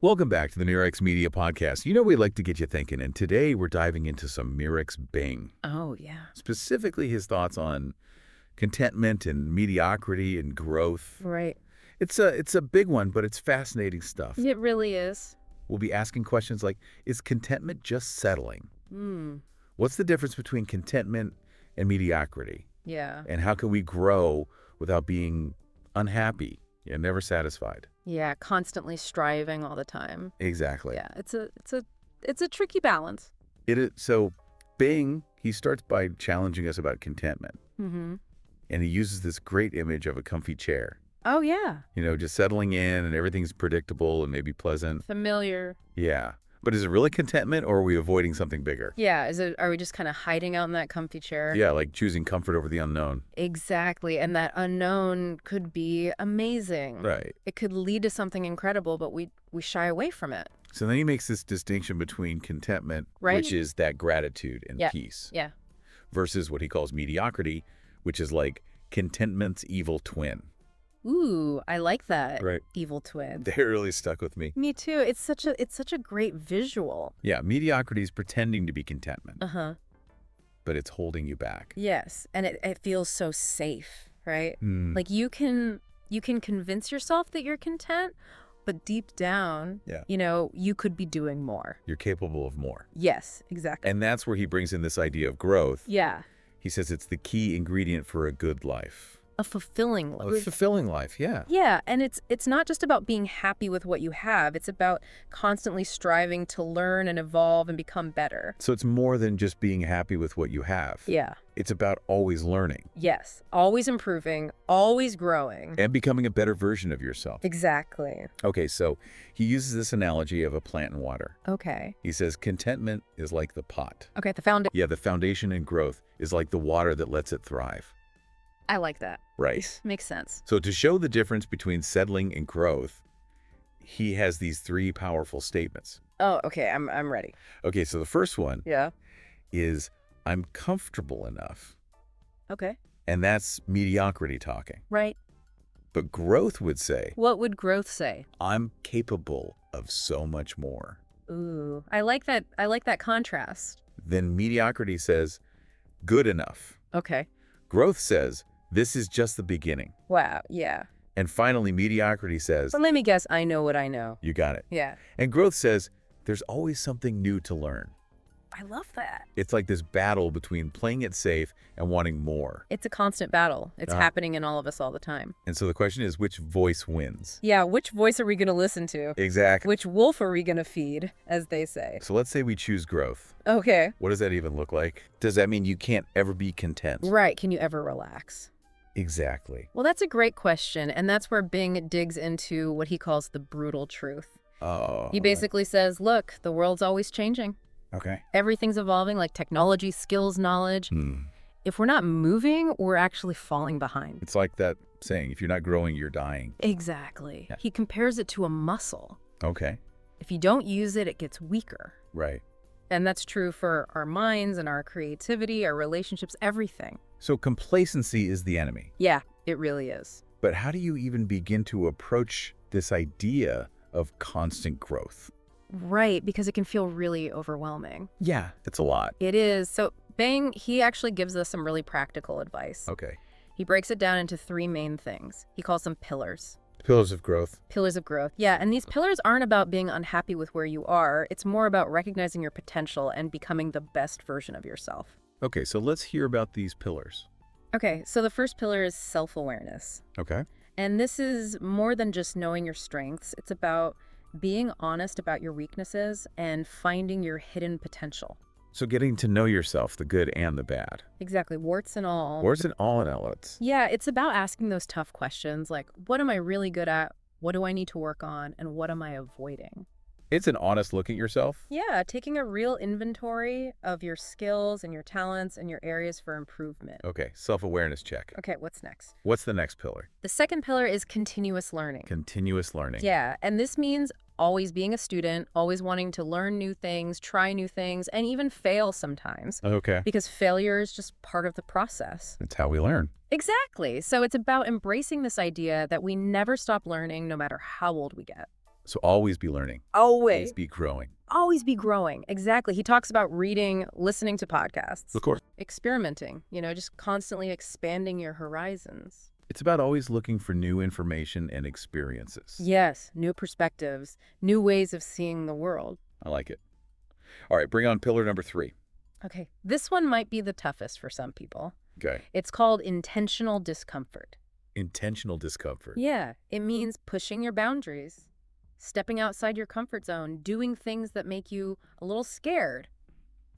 Welcome back to the Murex Media Podcast. You know we like to get you thinking, and today we're diving into some Murex Bing. Oh, yeah. Specifically his thoughts on contentment and mediocrity and growth. Right. It's a big one, but it's fascinating stuff. It really is. We'll be asking questions like, is contentment just settling? What's the difference between contentment and mediocrity? Yeah. And how can we grow without being unhappy and never satisfied? Yeah, constantly striving all the time. Exactly. Yeah, it's a tricky balance. It is. So Bing, he starts by challenging us about contentment. Mm-hmm. And he uses this great image of a comfy chair. Oh, yeah. You know, just settling in and everything's predictable and maybe pleasant. Familiar. Yeah. But is it really contentment or are we avoiding something bigger? Yeah, are we just kind of hiding out in that comfy chair? Yeah, like choosing comfort over the unknown. Exactly. And that unknown could be amazing. Right. It could lead to something incredible, but we shy away from it. So then he makes this distinction between contentment, Right. which is that gratitude and Yeah. peace, Yeah. versus what he calls mediocrity, which is like contentment's evil twin. Ooh, I like that. Right. Evil twin. They really stuck with me. Me too. It's such a great visual. Yeah, mediocrity is pretending to be contentment, Uh-huh. but it's holding you back. Yes, and it feels so safe, right? Hmm. Like you can convince yourself that you're content, but deep down, Yeah. You could be doing more. You're capable of more. Yes, exactly. And that's where he brings in this idea of growth. Yeah, He says it's the key ingredient for a good life. a fulfilling A life. fulfilling life, yeah. Yeah, and it's not just about being happy with what you have. It's about constantly striving to learn and evolve and become better. So it's more than just being happy with what you have. Yeah. It's about always learning Yes, always improving, always growing. and becoming a better version of yourself. Exactly. Okay, so he uses this analogy of a plant and water. Okay. He says contentment is like the pot. Okay, the foundation. Yeah, the foundation and growth is like the water that lets it thrive. I like that. Right. Makes sense. So to show the difference between settling and growth, he has these three powerful statements. Oh, okay, I'm ready. Okay, so the first one Yeah. is, I'm comfortable enough. Okay. And that's mediocrity talking. Right. But growth would say, What would growth say? I'm capable of so much more. Ooh, I like that. I like that contrast. Then mediocrity says, good enough. Okay. Growth says, this is just the beginning. Wow. Yeah. And finally, mediocrity says, But let me guess. I know what I know. you got it. Yeah. And growth says, there's always something new to learn. I love that. It's like this battle between playing it safe and wanting more. It's a constant battle. It's Ah. happening in all of us all the time. And so the question is, which voice wins? Yeah. Which voice are we going to listen to? Exactly. Which wolf are we going to feed, as they say? So let's say we choose growth. Okay. What does that even look like? Does that mean you can't ever be content? Right. Can you ever relax? Exactly. Well, that's a great question. And that's where Bing digs into what he calls the brutal truth. Oh. He basically says, look, the world's always changing. Okay. Everything's evolving, like technology, skills, knowledge. If we're not moving, we're actually falling behind. It's like that saying, if you're not growing, you're dying. Exactly. Yeah. He compares it to a muscle. Okay. If you don't use it, it gets weaker. Right. And that's true for our minds and our creativity, our relationships, everything. So complacency is the enemy. Yeah, it really is. But how do you even begin to approach this idea of constant growth? Right, because it can feel really overwhelming. Yeah, it's a lot. It is. So Bing, he actually gives us some really practical advice. Okay. He breaks it down into three main things. He calls them pillars. Pillars of growth. Pillars of growth. Yeah, and these pillars aren't about being unhappy with where you are. It's more about recognizing your potential and becoming the best version of yourself. Okay, so let's hear about these pillars. Okay, so the first pillar is self-awareness. Okay. And this is more than just knowing your strengths. It's about being honest about your weaknesses and finding your hidden potential. So getting to know yourself, the good and the bad. Exactly, warts and all. Or is it all in outlets? Yeah, it's about asking those tough questions like, what am I really good at? What do I need to work on? And what am I avoiding? It's an honest look at yourself. Yeah, taking a real inventory of your skills and your talents and your areas for improvement. Okay, self-awareness check. Okay, what's next? What's the next pillar? The second pillar is continuous learning. Continuous learning. Yeah, and this means always being a student, always wanting to learn new things, try new things, and even fail sometimes. Okay. Because failure is just part of the process. It's how we learn. Exactly. So it's about embracing this idea that we never stop learning no matter how old we get. So always be learning. Always. Be growing. Always be growing. Exactly. He talks about reading, listening to podcasts. Of course. Experimenting, just constantly expanding your horizons. It's about always looking for new information and experiences. Yes, new perspectives, new ways of seeing the world. I like it. All right, bring on pillar number 3. Okay, this one might be the toughest for some people. Okay. It's called intentional discomfort. Intentional discomfort. Yeah, it means pushing your boundaries, stepping outside your comfort zone, doing things that make you a little scared.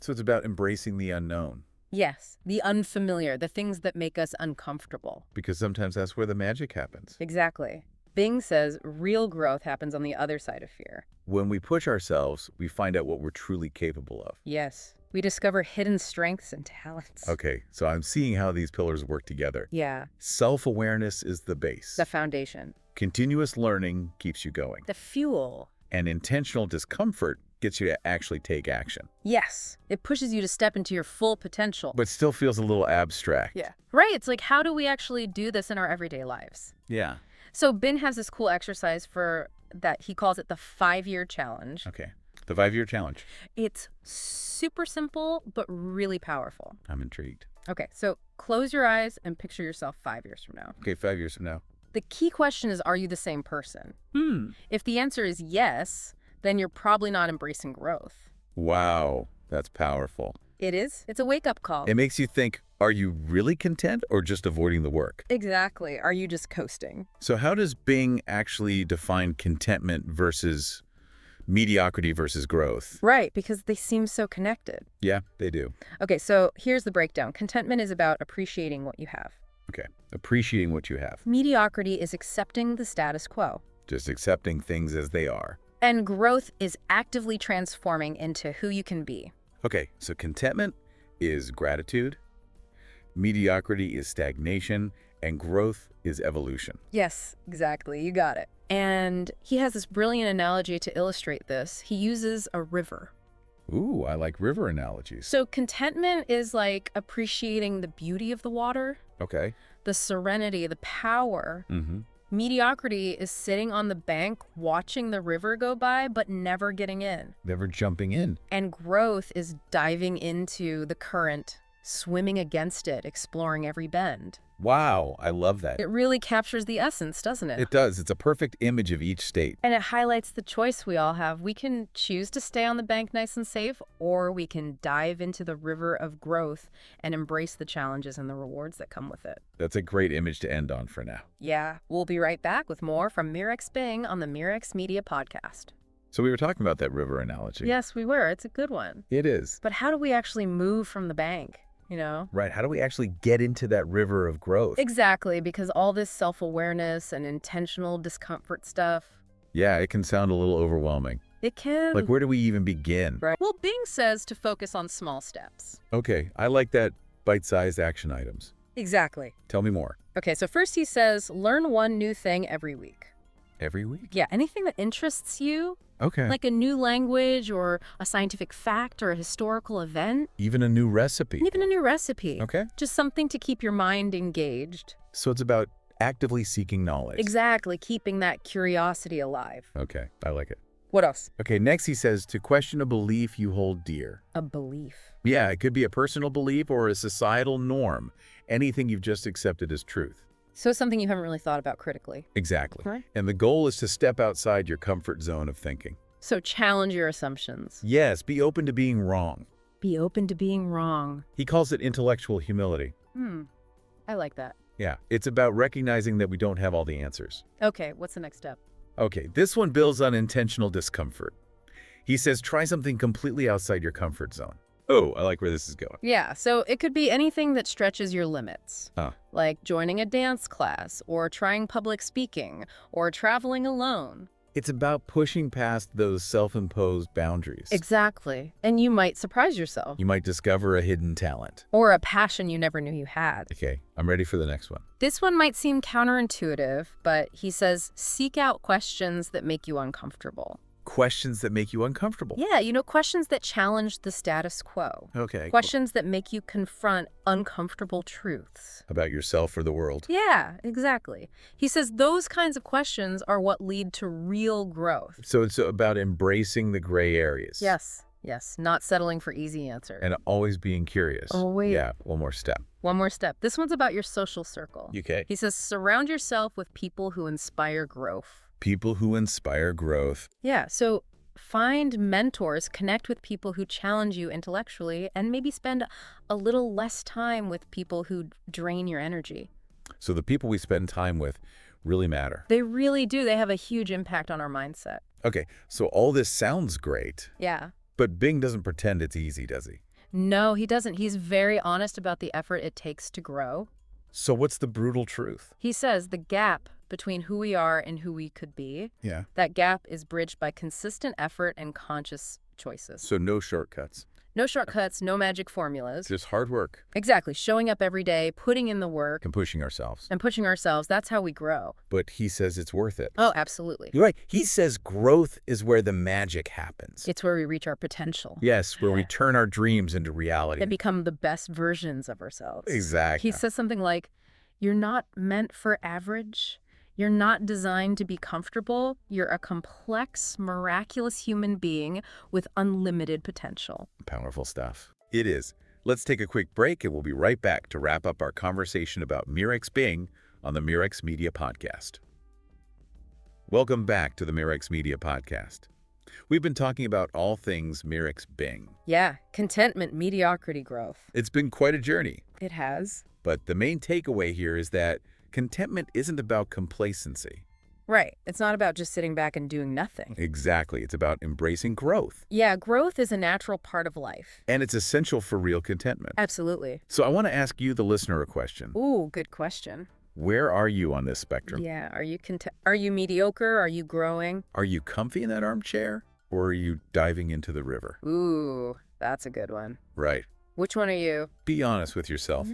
So it's about embracing the unknown. Yes, the unfamiliar, the things that make us uncomfortable. Because sometimes that's where the magic happens. Exactly. Bing says real growth happens on the other side of fear. When we push ourselves, we find out what we're truly capable of. Yes, we discover hidden strengths and talents. Okay, so I'm seeing how these pillars work together. Yeah, Self-awareness is the base. the foundation. Continuous learning keeps you going. The fuel. And intentional discomfort gets you to actually take action. Yes, it pushes you to step into your full potential. But still feels a little abstract. Yeah. Right, it's like, how do we actually do this in our everyday lives? Yeah. So Ben has this cool exercise for that. He calls it the 5-year challenge. Okay. The 5-year challenge. It's super simple, but really powerful. I'm intrigued. Okay, so close your eyes and picture yourself 5 years from now. Okay, 5 years from now. The key question is, are you the same person? Hmm. If the answer is yes, then you're probably not embracing growth. Wow, that's powerful. It is. It's a wake-up call. It makes you think, are you really content or just avoiding the work? Exactly. Are you just coasting? So how does Bing actually define contentment versus mediocrity versus growth? Right, because they seem so connected. Yeah, they do. Okay, so here's the breakdown. Contentment is about appreciating what you have. Okay, appreciating what you have. Mediocrity is accepting the status quo. Just accepting things as they are. And growth is actively transforming into who you can be. Okay, so contentment is gratitude, mediocrity is stagnation, and growth is evolution. Yes, exactly. You got it. And he has this brilliant analogy to illustrate this. He uses a river. Ooh, I like river analogies. So contentment is like appreciating the beauty of the water, Okay. the serenity, the power. Mm-hmm. Mediocrity is sitting on the bank watching the river go by, but never getting in. Never jumping in. And growth is diving into the current, swimming against it, exploring every bend. Wow, I love that. It really captures the essence, doesn't it? It does. It's a perfect image of each state. And it highlights the choice we all have. We can choose to stay on the bank nice and safe, or we can dive into the river of growth and embrace the challenges and the rewards that come with it. That's a great image to end on for now. Yeah, we'll be right back with more from Mirex Bing on the Mirex Media Podcast. So we were talking about that river analogy. Yes, we were. It's a good one. It is. But how do we actually move from the bank, Right. How do we actually get into that river of growth? Exactly, because all this self-awareness and intentional discomfort stuff, Yeah, it can sound a little overwhelming. it can... Like, where do we even begin? Right. Well, Bing says to focus on small steps. Okay, I like that bite-sized action items. Exactly. Tell me more. Okay, so first he says, learn one new thing every week. Every week? Yeah, anything that interests you, Okay. like a new language or a scientific fact or a historical event, Even a new recipe. and even a new recipe. Okay. Just something to keep your mind engaged. So it's about actively seeking knowledge. Exactly, keeping that curiosity alive. Okay, I like it. What else? Okay, next he says to question a belief you hold dear. A belief. Yeah, it could be a personal belief or a societal norm. Anything you've just accepted as truth. So something you haven't really thought about critically. Exactly. Right. And the goal is to step outside your comfort zone of thinking. So challenge your assumptions. Yes, be open to being wrong. Be open to being wrong. He calls it intellectual humility. I like that. Yeah, it's about recognizing that we don't have all the answers. Okay, what's the next step? Okay, this one builds on intentional discomfort. He says try something completely outside your comfort zone. Oh, I like where this is going. Yeah, so it could be anything that stretches your limits. Like joining a dance class, or trying public speaking, or traveling alone. It's about pushing past those self-imposed boundaries. Exactly. And you might surprise yourself. You might discover a hidden talent. Or a passion you never knew you had. Okay, I'm ready for the next one. This one might seem counterintuitive, but he says seek out questions that make you uncomfortable. questions that make you uncomfortable. Yeah, questions that challenge the status quo. Okay. Questions that make you confront uncomfortable truths. About yourself or the world. Yeah, exactly. He says those kinds of questions are what lead to real growth. So it's about embracing the gray areas. Yes, not settling for easy answers. And always being curious. Oh, wait. Yeah, one more step. One more step. This one's about your social circle. Okay. He says surround yourself with people who inspire growth. People who inspire growth. Yeah, so find mentors, connect with people who challenge you intellectually, and maybe spend a little less time with people who drain your energy. So the people we spend time with really matter. They really do. They have a huge impact on our mindset. Okay, so all this sounds great, Yeah. but Bing doesn't pretend it's easy, does he? No, he doesn't. He's very honest about the effort it takes to grow. So what's the brutal truth? He says the gap between who we are and who we could be, Yeah. that gap is bridged by consistent effort and conscious choices. So no shortcuts. No shortcuts, no magic formulas. Just hard work Exactly. Showing up every day, putting in the work, and pushing ourselves. and pushing ourselves. That's how we grow. But he says it's worth it. Oh, absolutely. You're right. He says growth is where the magic happens. It's where we reach our potential. Yes, where we turn our dreams into reality. And become the best versions of ourselves. Exactly. He says something like, you're not meant for average. You're not designed to be comfortable. You're a complex, miraculous human being with unlimited potential. Powerful stuff. It is. Let's take a quick break and we'll be right back to wrap up our conversation about Mirex Bing on the Mirex Media Podcast. Welcome back to the Mirex Media Podcast. We've been talking about all things Mirex Bing. Yeah, contentment, mediocrity, growth. It's been quite a journey, It has. but the main takeaway here is that contentment isn't about complacency. Right. It's not about just sitting back and doing nothing. Exactly. It's about embracing growth. Yeah, growth is a natural part of life. And it's essential for real contentment. Absolutely. So I want to ask you, the listener, a question. Ooh, good question. Where are you on this spectrum? Yeah, are you mediocre? Are you growing? Are you comfy in that armchair? Or are you diving into the river? Ooh, that's a good one. Right. Which one are you? Be honest with yourself.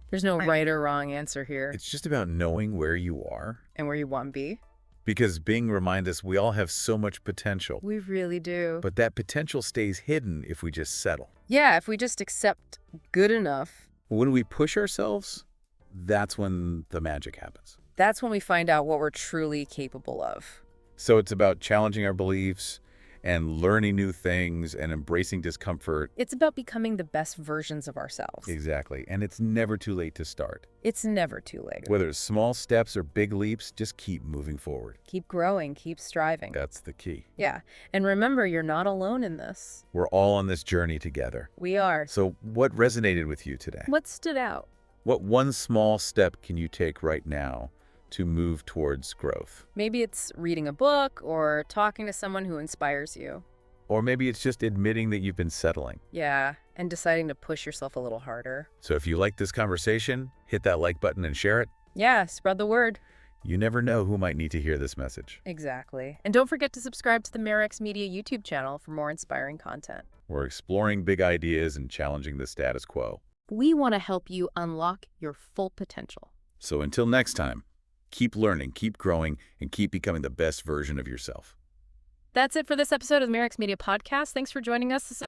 There's no right or wrong answer here. It's just about knowing where you are. And where you want to be. Because Bing reminds us we all have so much potential. We really do. But that potential stays hidden if we just settle. Yeah, if we just accept good enough, When we push ourselves, that's when the magic happens. that's when we find out what we're truly capable of. So it's about challenging our beliefs and learning new things and embracing discomfort. It's about becoming the best versions of ourselves. Exactly. And it's never too late to start. It's never too late. Whether it's small steps or big leaps, just keep moving forward. Keep growing, keep striving. That's the key. Yeah, and remember, you're not alone in this. We're all on this journey together. We are. So what resonated with you today? What stood out? What one small step can you take right now to move towards growth? Maybe it's reading a book or talking to someone who inspires you. Or maybe it's just admitting that you've been settling. Yeah, and deciding to push yourself a little harder. So if you like this conversation, hit that like button and share it. Yeah, spread the word. You never know who might need to hear this message. Exactly. And don't forget to subscribe to the Mirex Media YouTube channel for more inspiring content. We're exploring big ideas and challenging the status quo. We want to help you unlock your full potential. So until next time, keep learning, keep growing, and keep becoming the best version of yourself. That's it for this episode of the Mirex Media Podcast. Thanks for joining us.